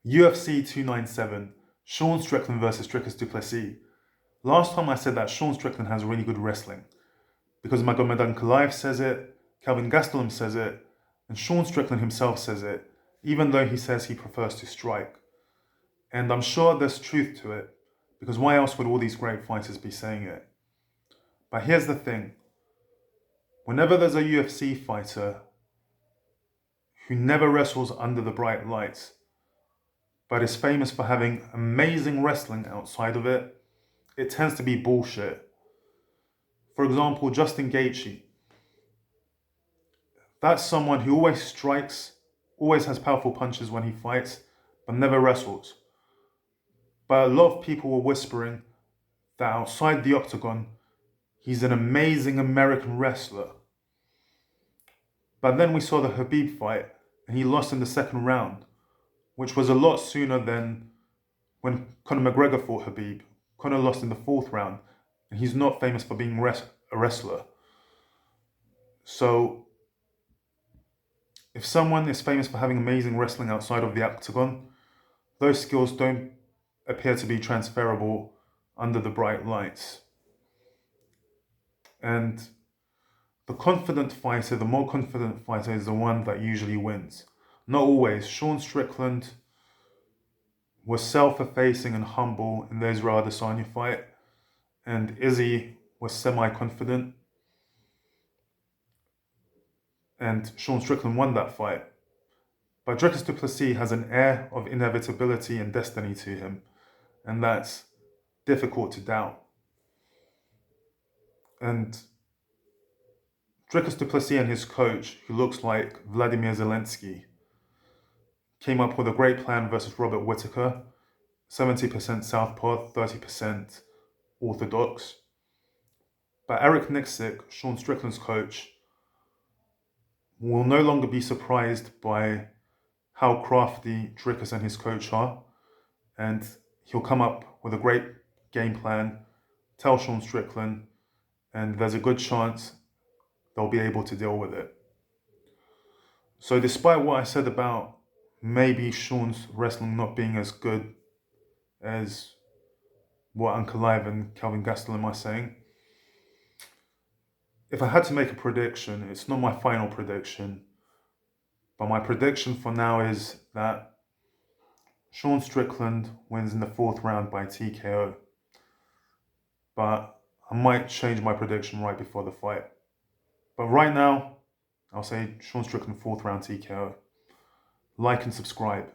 UFC 297, Sean Strickland versus Dricus du Plessis. Last time I said that Sean Strickland has really good wrestling because Magomed Ankalaev says it, Kelvin Gastelum says it, and Sean Strickland himself says it, even though he says he prefers to strike. And I'm sure there's truth to it, because why else would all these great fighters be saying it? But here's the thing. Whenever there's a UFC fighter who never wrestles under the bright lights, but is famous for having amazing wrestling outside of it, it tends to be bullshit. For example, Justin Gaethje. That's someone who always strikes, always has powerful punches when he fights, but never wrestles. But a lot of people were whispering that outside the octagon, he's an amazing American wrestler. But then we saw the Khabib fight, and he lost in the second round, which was a lot sooner than when Conor McGregor fought Khabib. Conor lost in the fourth round, and he's not famous for being a wrestler. So, if someone is famous for having amazing wrestling outside of the octagon, those skills don't appear to be transferable under the bright lights. And the more confident fighter is the one that usually wins. Not always. Sean Strickland was self-effacing and humble in the Israel Adesanya fight, and Izzy was semi-confident. And Sean Strickland won that fight. But Dricus du Plessis has an air of inevitability and destiny to him, and that's difficult to doubt. And Dricus du Plessis and his coach, who looks like Vladimir Zelensky, came up with a great plan versus Robert Whittaker, 70% Southpaw, 30% Orthodox. But Eric Nixick, Sean Strickland's coach, will no longer be surprised by how crafty Dricus and his coach are, and he'll come up with a great game plan, tell Sean Strickland, and there's a good chance they'll be able to deal with it. So despite what I said about maybe Sean's wrestling not being as good as what Ankalaev and Kelvin Gastelum are saying, if I had to make a prediction, it's not my final prediction, but my prediction for now is that Sean Strickland wins in the fourth round by TKO. But I might change my prediction right before the fight. But right now, I'll say Sean Strickland fourth round TKO. Like and subscribe.